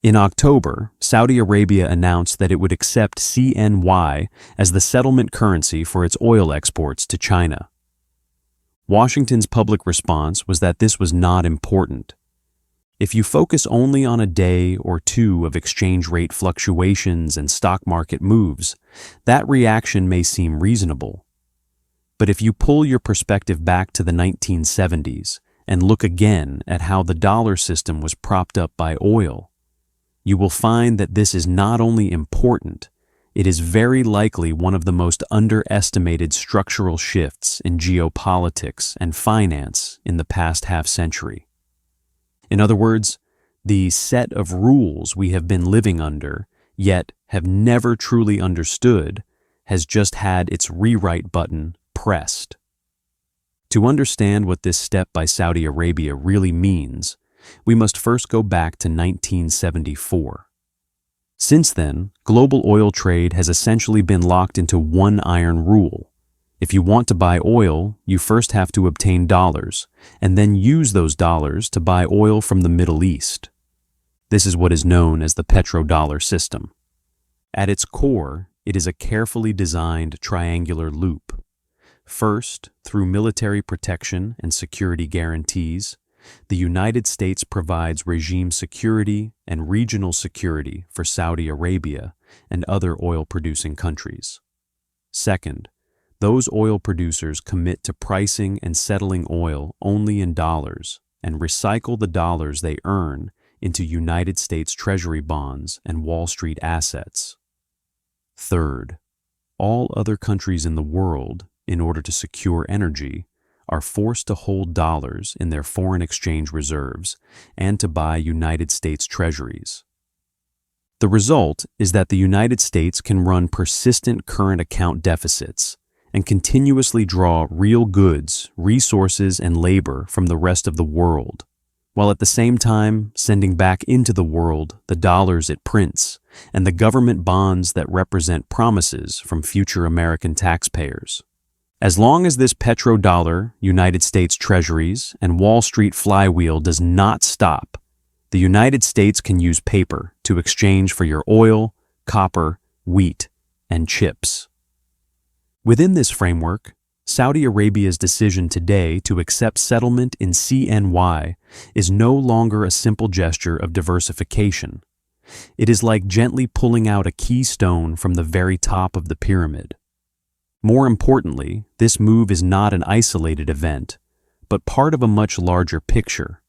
In October, Saudi Arabia announced that it would accept CNY as the settlement currency for its oil exports to China. Washington's public response was that this was not important. If you focus only on a day or two of exchange rate fluctuations and stock market moves, that reaction may seem reasonable. But if you pull your perspective back to the 1970s and look again at how the dollar system was propped up by oil, you will find that this is not only important, it is very likely one of the most underestimated structural shifts in geopolitics and finance in the past half-century. In other words, the set of rules we have been living under, yet have never truly understood, has just had its rewrite button pressed. To understand what this step by Saudi Arabia really means, we must first go back to 1974. Since then, global oil trade has essentially been locked into one iron rule. If you want to buy oil, you first have to obtain dollars, and then use those dollars to buy oil from the Middle East. This is what is known as the petrodollar system. At its core, it is a carefully designed triangular loop. First, through military protection and security guarantees, the United States provides regime security and regional security for Saudi Arabia and other oil-producing countries. Second, those oil producers commit to pricing and settling oil only in dollars and recycle the dollars they earn into United States Treasury bonds and Wall Street assets. Third, all other countries in the world, in order to secure energy, are forced to hold dollars in their foreign exchange reserves and to buy United States treasuries. The result is that the United States can run persistent current account deficits and continuously draw real goods, resources, and labor from the rest of the world, while at the same time sending back into the world the dollars it prints and the government bonds that represent promises from future American taxpayers. As long as this petrodollar, United States treasuries, and Wall Street flywheel does not stop, the United States can use paper to exchange for your oil, copper, wheat, and chips. Within this framework, Saudi Arabia's decision today to accept settlement in CNY is no longer a simple gesture of diversification. It is like gently pulling out a keystone from the very top of the pyramid. More importantly, this move is not an isolated event, but part of a much larger picture: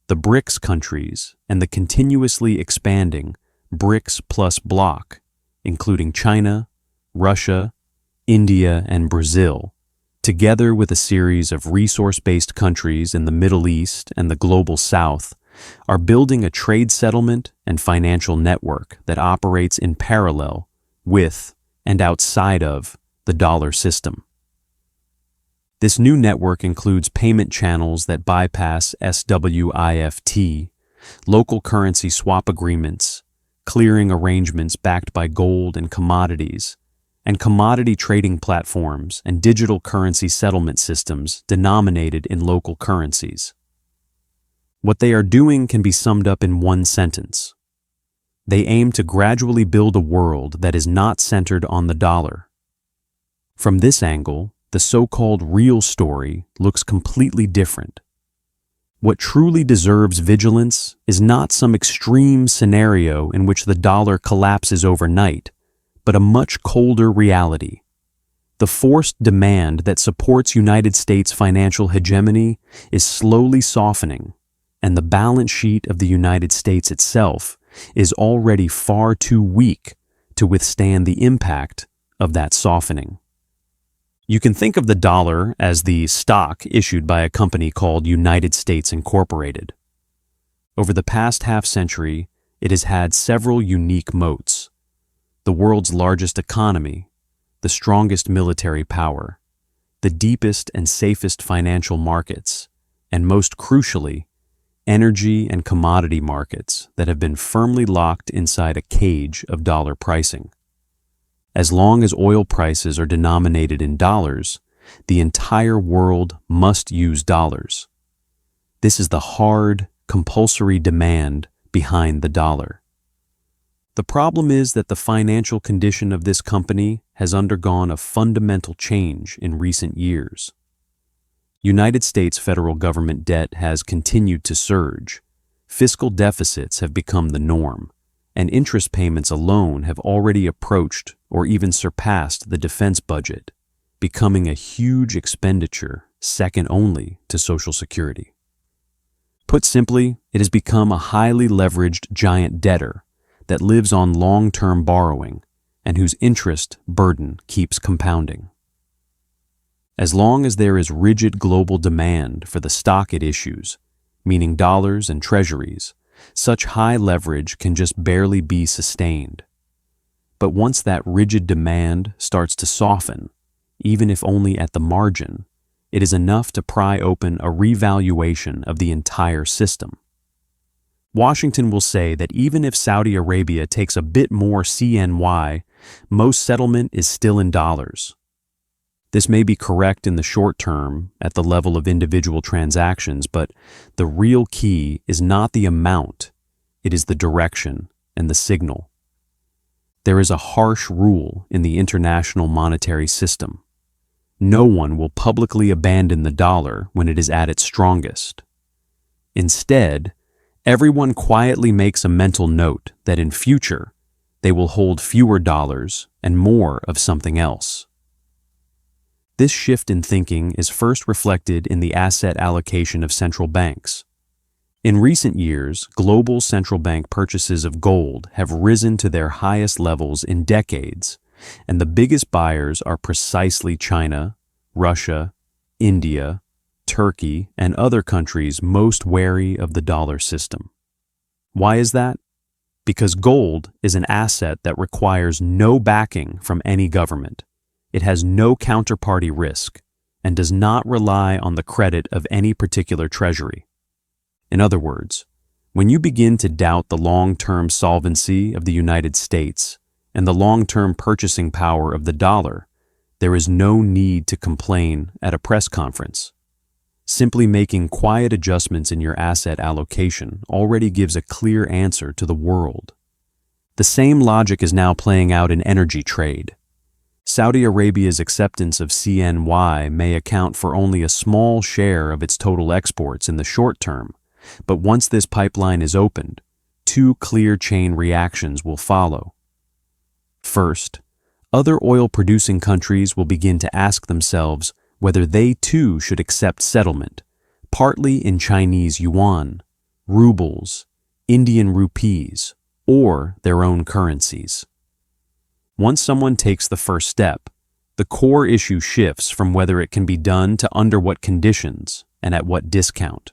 the BRICS countries and the continuously expanding BRICS plus bloc, including China, Russia, India, and Brazil, together with a series of resource-based countries in the Middle East and the Global South, are building a trade settlement and financial network that operates in parallel with and outside of the dollar system. This new network includes payment channels that bypass SWIFT, local currency swap agreements, clearing arrangements backed by gold and commodities, and commodity trading platforms and digital currency settlement systems denominated in local currencies. What they are doing can be summed up in one sentence. They aim to gradually build a world that is not centered on the dollar. From this angle, the so-called real story looks completely different. What truly deserves vigilance is not some extreme scenario in which the dollar collapses overnight, but a much colder reality. The forced demand that supports United States financial hegemony is slowly softening, and the balance sheet of the United States itself is already far too weak to withstand the impact of that softening. You can think of the dollar as the stock issued by a company called United States Incorporated. Over the past half-century, it has had several unique moats: the world's largest economy, the strongest military power, the deepest and safest financial markets, and most crucially, energy and commodity markets that have been firmly locked inside a cage of dollar pricing. As long as oil prices are denominated in dollars, the entire world must use dollars. This is the hard, compulsory demand behind the dollar. The problem is that the financial condition of this company has undergone a fundamental change in recent years. United States federal government debt has continued to surge, fiscal deficits have become the norm, and interest payments alone have already approached or even surpassed the defense budget, becoming a huge expenditure second only to Social Security. Put simply, it has become a highly leveraged giant debtor that lives on long-term borrowing and whose interest burden keeps compounding. As long as there is rigid global demand for the stock it issues, meaning dollars and treasuries, such high leverage can just barely be sustained. But once that rigid demand starts to soften, even if only at the margin, it is enough to pry open a revaluation of the entire system. Washington will say that even if Saudi Arabia takes a bit more CNY, most settlement is still in dollars. This may be correct in the short term at the level of individual transactions, but the real key is not the amount, it is the direction and the signal. There is a harsh rule in the international monetary system. No one will publicly abandon the dollar when it is at its strongest. Instead, everyone quietly makes a mental note that in future, they will hold fewer dollars and more of something else. This shift in thinking is first reflected in the asset allocation of central banks. In recent years, global central bank purchases of gold have risen to their highest levels in decades, and the biggest buyers are precisely China, Russia, India, Turkey, and other countries most wary of the dollar system. Why is that? Because gold is an asset that requires no backing from any government. It has no counterparty risk and does not rely on the credit of any particular treasury. In other words, when you begin to doubt the long-term solvency of the United States and the long-term purchasing power of the dollar, there is no need to complain at a press conference. Simply making quiet adjustments in your asset allocation already gives a clear answer to the world. The same logic is now playing out in energy trade. Saudi Arabia's acceptance of CNY may account for only a small share of its total exports in the short term, but once this pipeline is opened, two clear chain reactions will follow. First, other oil-producing countries will begin to ask themselves whether they too should accept settlement, partly in Chinese yuan, rubles, Indian rupees, or their own currencies. Once someone takes the first step, the core issue shifts from whether it can be done to under what conditions and at what discount.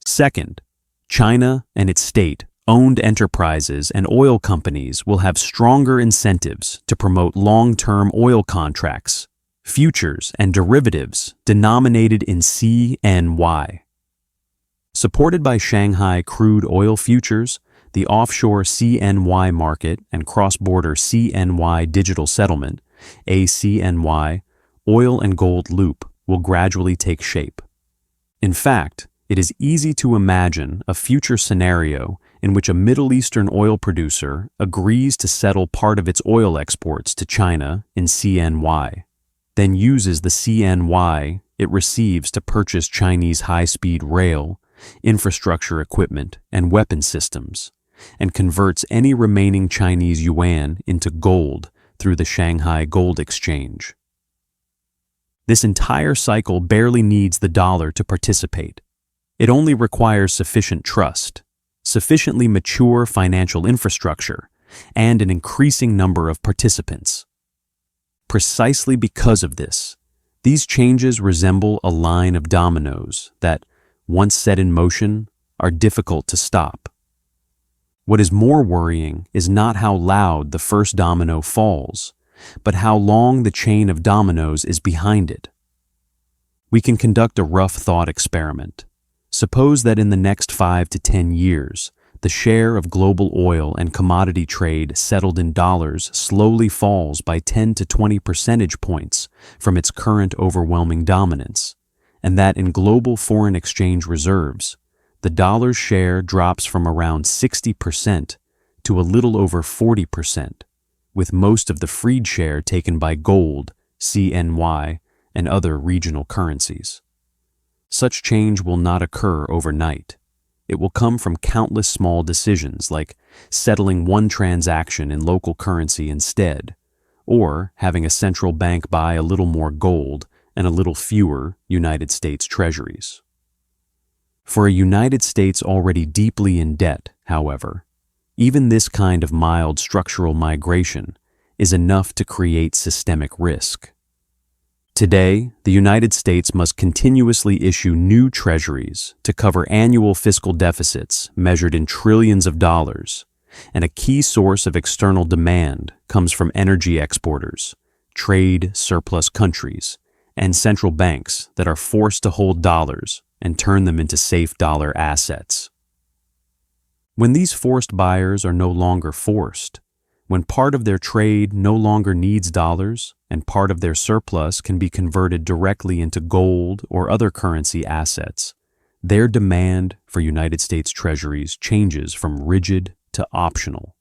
Second, China and its state-owned enterprises and oil companies will have stronger incentives to promote long-term oil contracts, futures, and derivatives denominated in CNY. Supported by Shanghai crude oil futures, the offshore CNY market and cross-border CNY digital settlement, ACNY, oil and gold loop will gradually take shape. In fact, it is easy to imagine a future scenario in which a Middle Eastern oil producer agrees to settle part of its oil exports to China in CNY, then uses the CNY it receives to purchase Chinese high-speed rail, infrastructure equipment, and weapon systems, and converts any remaining Chinese yuan into gold through the Shanghai Gold Exchange. This entire cycle barely needs the dollar to participate. It only requires sufficient trust, sufficiently mature financial infrastructure, and an increasing number of participants. Precisely because of this, these changes resemble a line of dominoes that, once set in motion, are difficult to stop. What is more worrying is not how loud the first domino falls, but how long the chain of dominoes is behind it. We can conduct a rough thought experiment. Suppose that in the next 5 to 10 years, the share of global oil and commodity trade settled in dollars slowly falls by 10 to 20 percentage points from its current overwhelming dominance, and that in global foreign exchange reserves, the dollar's share drops from around 60% to a little over 40%, with most of the freed share taken by gold, CNY, and other regional currencies. Such change will not occur overnight. It will come from countless small decisions like settling one transaction in local currency instead, or having a central bank buy a little more gold and a little fewer United States treasuries. For a United States already deeply in debt, however, even this kind of mild structural migration is enough to create systemic risk. Today, the United States must continuously issue new treasuries to cover annual fiscal deficits measured in trillions of dollars, and a key source of external demand comes from energy exporters, trade surplus countries, and central banks that are forced to hold dollars and turn them into safe dollar assets. When these forced buyers are no longer forced, when part of their trade no longer needs dollars and part of their surplus can be converted directly into gold or other currency assets, their demand for United States treasuries changes from rigid to optional.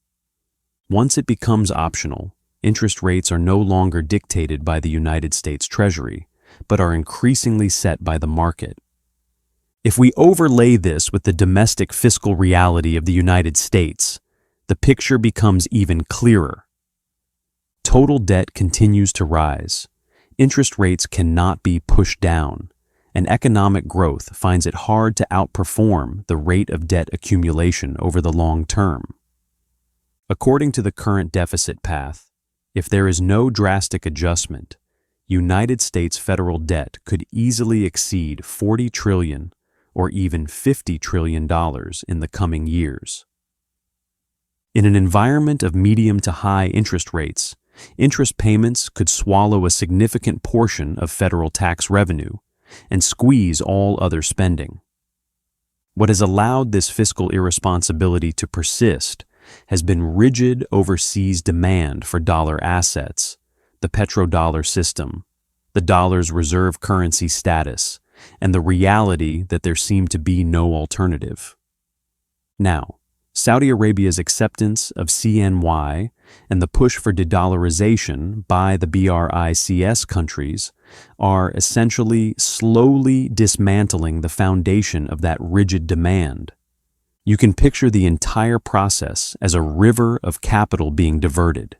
Once it becomes optional, interest rates are no longer dictated by the United States Treasury, but are increasingly set by the market. If we overlay this with the domestic fiscal reality of the United States, the picture becomes even clearer. Total debt continues to rise, interest rates cannot be pushed down, and economic growth finds it hard to outperform the rate of debt accumulation over the long term. According to the current deficit path, if there is no drastic adjustment, United States federal debt could easily exceed $40 trillion or even $50 trillion in the coming years. In an environment of medium to high interest rates, interest payments could swallow a significant portion of federal tax revenue and squeeze all other spending. What has allowed this fiscal irresponsibility to persist has been rigid overseas demand for dollar assets, the petrodollar system, the dollar's reserve currency status, and the reality that there seemed to be no alternative. Now, Saudi Arabia's acceptance of CNY and the push for de-dollarization by the BRICS countries are essentially slowly dismantling the foundation of that rigid demand. You can picture the entire process as a river of capital being diverted.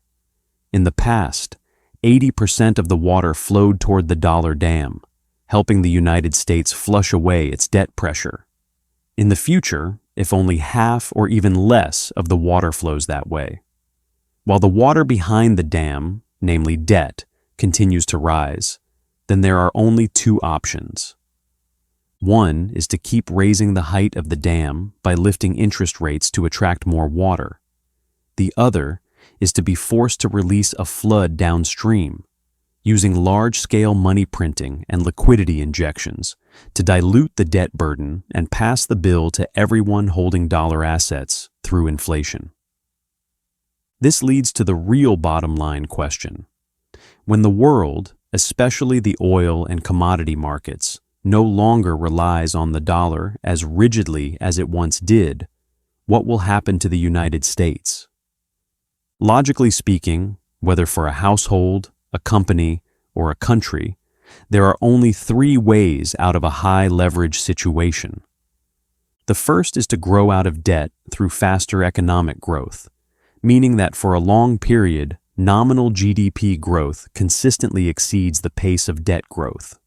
In the past, 80% of the water flowed toward the dollar dam, helping the United States flush away its debt pressure. In the future, if only half or even less of the water flows that way. While the water behind the dam, namely debt, continues to rise, then there are only two options. One is to keep raising the height of the dam by lifting interest rates to attract more water. The other is to be forced to release a flood downstream, using large-scale money printing and liquidity injections to dilute the debt burden and pass the bill to everyone holding dollar assets through inflation. This leads to the real bottom line question. When the world, especially the oil and commodity markets, no longer relies on the dollar as rigidly as it once did, what will happen to the United States? Logically speaking, whether for a household, a company, or a country, there are only three ways out of a high-leverage situation. The first is to grow out of debt through faster economic growth, meaning that for a long period, nominal GDP growth consistently exceeds the pace of debt growth.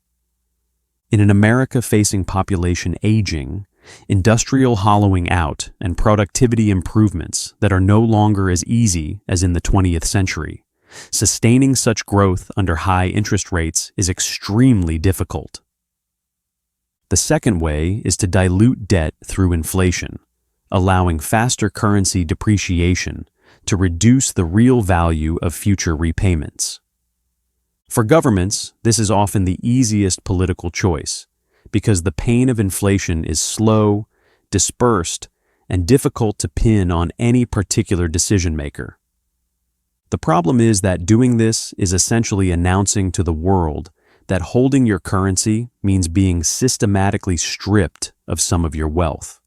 In an America facing population aging, industrial hollowing out, and productivity improvements that are no longer as easy as in the 20th century, sustaining such growth under high interest rates is extremely difficult. The second way is to dilute debt through inflation, allowing faster currency depreciation to reduce the real value of future repayments. For governments, this is often the easiest political choice, because the pain of inflation is slow, dispersed, and difficult to pin on any particular decision maker. The problem is that doing this is essentially announcing to the world that holding your currency means being systematically stripped of some of your wealth.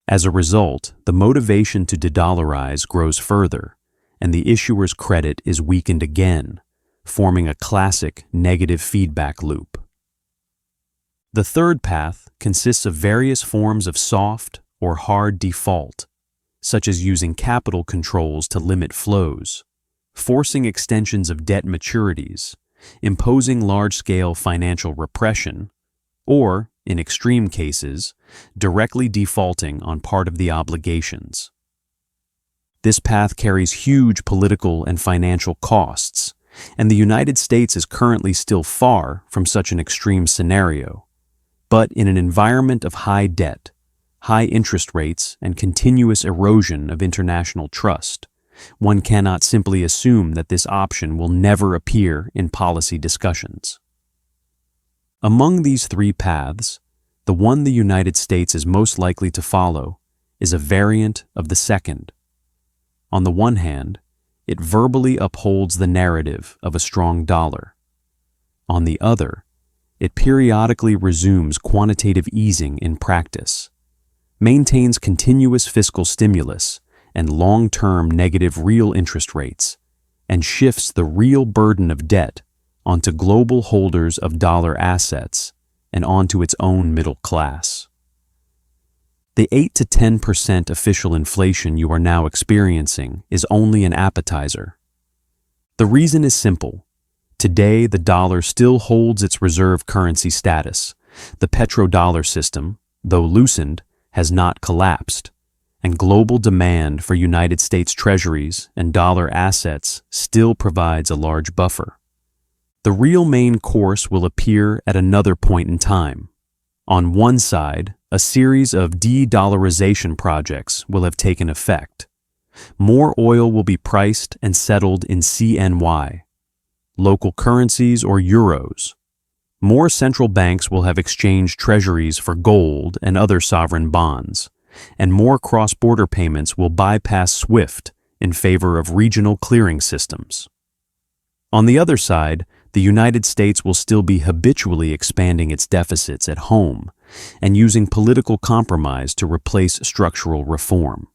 As a result, the motivation to de-dollarize grows further, and the issuer's credit is weakened again, forming a classic negative feedback loop. The third path consists of various forms of soft or hard default, such as using capital controls to limit flows, forcing extensions of debt maturities, imposing large-scale financial repression, or, in extreme cases, directly defaulting on part of the obligations. This path carries huge political and financial costs, and the United States is currently still far from such an extreme scenario. But in an environment of high debt, high interest rates, and continuous erosion of international trust, one cannot simply assume that this option will never appear in policy discussions. Among these three paths, the one the United States is most likely to follow is a variant of the second. On the one hand, it verbally upholds the narrative of a strong dollar. On the other, it periodically resumes quantitative easing in practice, maintains continuous fiscal stimulus and long-term negative real interest rates, and shifts the real burden of debt onto global holders of dollar assets and onto its own middle class. The 8 to 10% official inflation you are now experiencing is only an appetizer. The reason is simple. Today, the dollar still holds its reserve currency status. The petrodollar system, though loosened, has not collapsed, and global demand for United States treasuries and dollar assets still provides a large buffer. The real main course will appear at another point in time. On one side, a series of de-dollarization projects will have taken effect. More oil will be priced and settled in CNY, local currencies or euros. More central banks will have exchanged treasuries for gold and other sovereign bonds, and more cross-border payments will bypass SWIFT in favor of regional clearing systems. On the other side, the United States will still be habitually expanding its deficits at home and using political compromise to replace structural reform.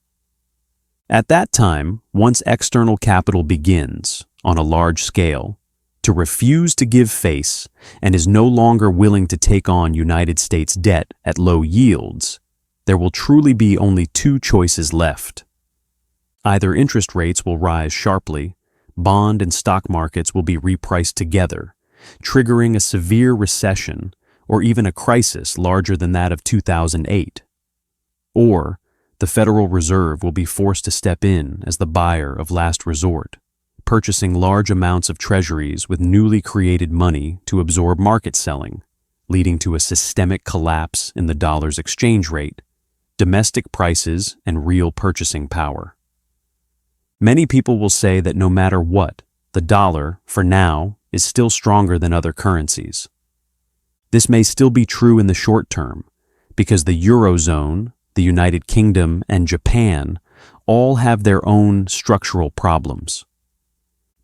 At that time, once external capital begins, on a large scale, to refuse to give face and is no longer willing to take on United States debt at low yields, there will truly be only two choices left. Either interest rates will rise sharply, bond and stock markets will be repriced together, triggering a severe recession or even a crisis larger than that of 2008. Or the Federal Reserve will be forced to step in as the buyer of last resort, purchasing large amounts of treasuries with newly created money to absorb market selling, leading to a systemic collapse in the dollar's exchange rate, domestic prices, and real purchasing power. Many people will say that no matter what, the dollar, for now, is still stronger than other currencies. This may still be true in the short term, because the Eurozone, the United Kingdom, and Japan all have their own structural problems.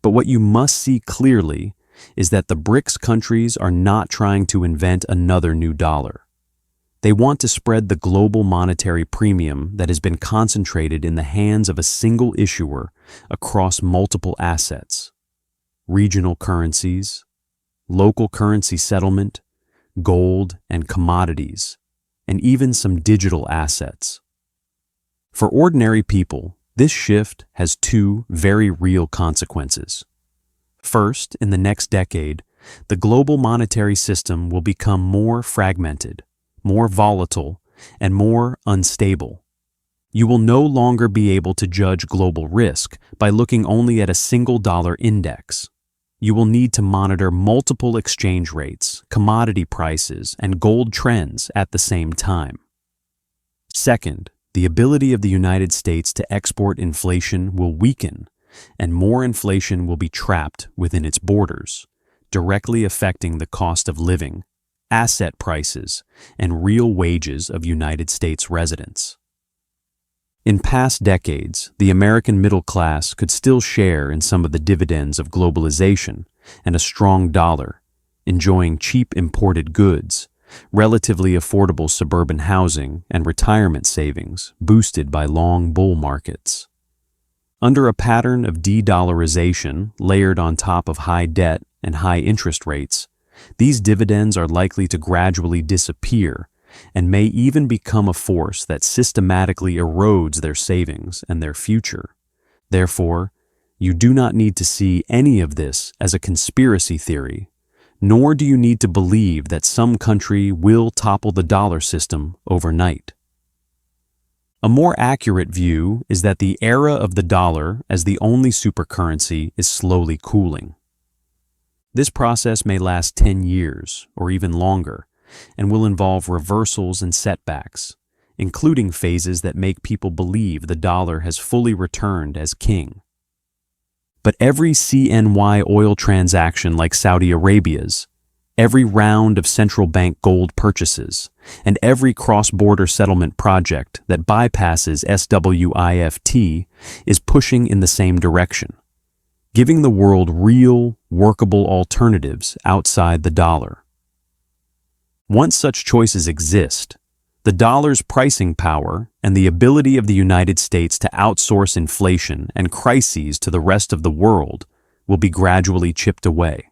But what you must see clearly is that the BRICS countries are not trying to invent another new dollar. They want to spread the global monetary premium that has been concentrated in the hands of a single issuer across multiple assets, regional currencies, local currency settlement, gold and commodities, and even some digital assets. For ordinary people, this shift has two very real consequences. First, in the next decade, the global monetary system will become more fragmented, more volatile, and more unstable. You will no longer be able to judge global risk by looking only at a single dollar index. You will need to monitor multiple exchange rates, commodity prices, and gold trends at the same time. Second, the ability of the United States to export inflation will weaken, and more inflation will be trapped within its borders, directly affecting the cost of living, asset prices, and real wages of United States residents. In past decades, the American middle class could still share in some of the dividends of globalization and a strong dollar, enjoying cheap imported goods, relatively affordable suburban housing, and retirement savings boosted by long bull markets. Under a pattern of de-dollarization layered on top of high debt and high interest rates, these dividends are likely to gradually disappear and may even become a force that systematically erodes their savings and their future. Therefore, you do not need to see any of this as a conspiracy theory, nor do you need to believe that some country will topple the dollar system overnight. A more accurate view is that the era of the dollar as the only supercurrency is slowly cooling. This process may last 10 years or even longer, and will involve reversals and setbacks, including phases that make people believe the dollar has fully returned as king. But every CNY oil transaction like Saudi Arabia's, every round of central bank gold purchases, and every cross-border settlement project that bypasses SWIFT is pushing in the same direction, giving the world real, workable alternatives outside the dollar. Once such choices exist, the dollar's pricing power and the ability of the United States to outsource inflation and crises to the rest of the world will be gradually chipped away.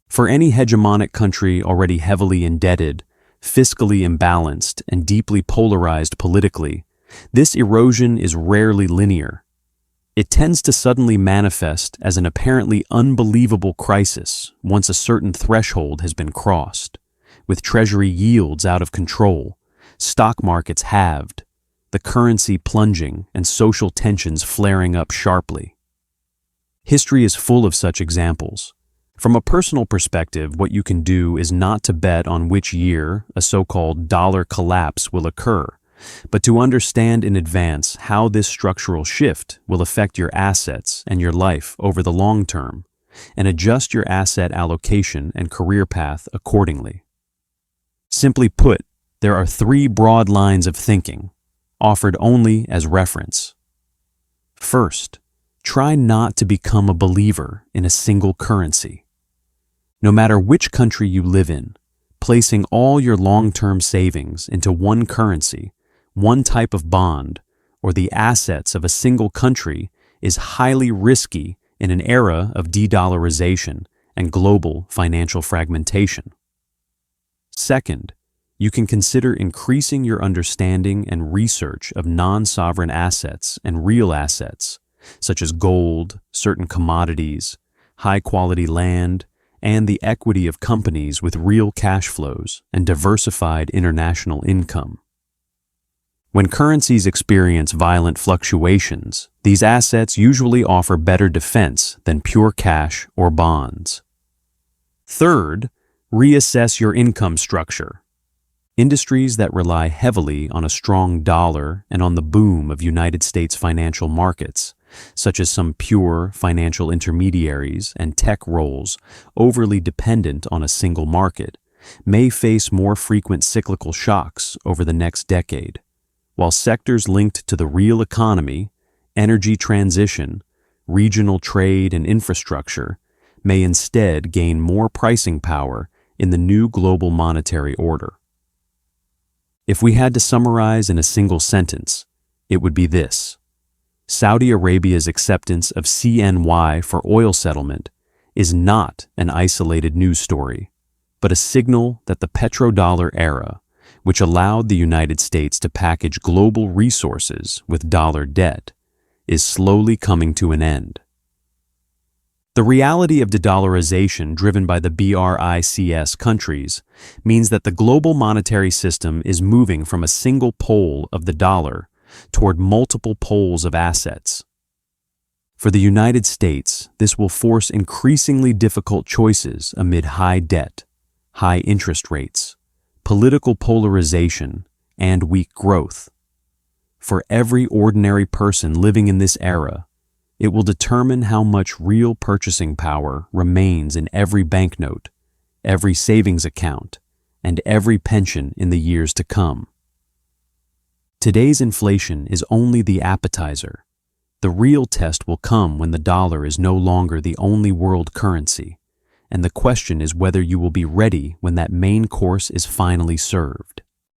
For any hegemonic country already heavily indebted, fiscally imbalanced, and deeply polarized politically, this erosion is rarely linear. It tends to suddenly manifest as an apparently unbelievable crisis once a certain threshold has been crossed, with treasury yields out of control, stock markets halved, the currency plunging, and social tensions flaring up sharply. History is full of such examples. From a personal perspective, what you can do is not to bet on which year a so-called dollar collapse will occur, but to understand in advance how this structural shift will affect your assets and your life over the long term, and adjust your asset allocation and career path accordingly. Simply put, there are three broad lines of thinking, offered only as reference. First, try not to become a believer in a single currency. No matter which country you live in, placing all your long-term savings into one currency, one type of bond, or the assets of a single country is highly risky in an era of de-dollarization and global financial fragmentation. Second, you can consider increasing your understanding and research of non-sovereign assets and real assets, such as gold, certain commodities, high-quality land, and the equity of companies with real cash flows and diversified international income. When currencies experience violent fluctuations, these assets usually offer better defense than pure cash or bonds. Third, reassess your income structure. Industries that rely heavily on a strong dollar and on the boom of United States financial markets, such as some pure financial intermediaries and tech roles overly dependent on a single market, may face more frequent cyclical shocks over the next decade, while sectors linked to the real economy, energy transition, regional trade, and infrastructure may instead gain more pricing power in the new global monetary order. If we had to summarize in a single sentence, it would be this: Saudi Arabia's acceptance of CNY for oil settlement is not an isolated news story, but a signal that the petrodollar era, which allowed the United States to package global resources with dollar debt, is slowly coming to an end. The reality of de-dollarization driven by the BRICS countries means that the global monetary system is moving from a single pole of the dollar toward multiple poles of assets. For the United States, this will force increasingly difficult choices amid high debt, high interest rates, political polarization, and weak growth. For every ordinary person living in this era, it will determine how much real purchasing power remains in every banknote, every savings account, and every pension in the years to come. Today's inflation is only the appetizer. The real test will come when the dollar is no longer the only world currency, and the question is whether you will be ready when that main course is finally served.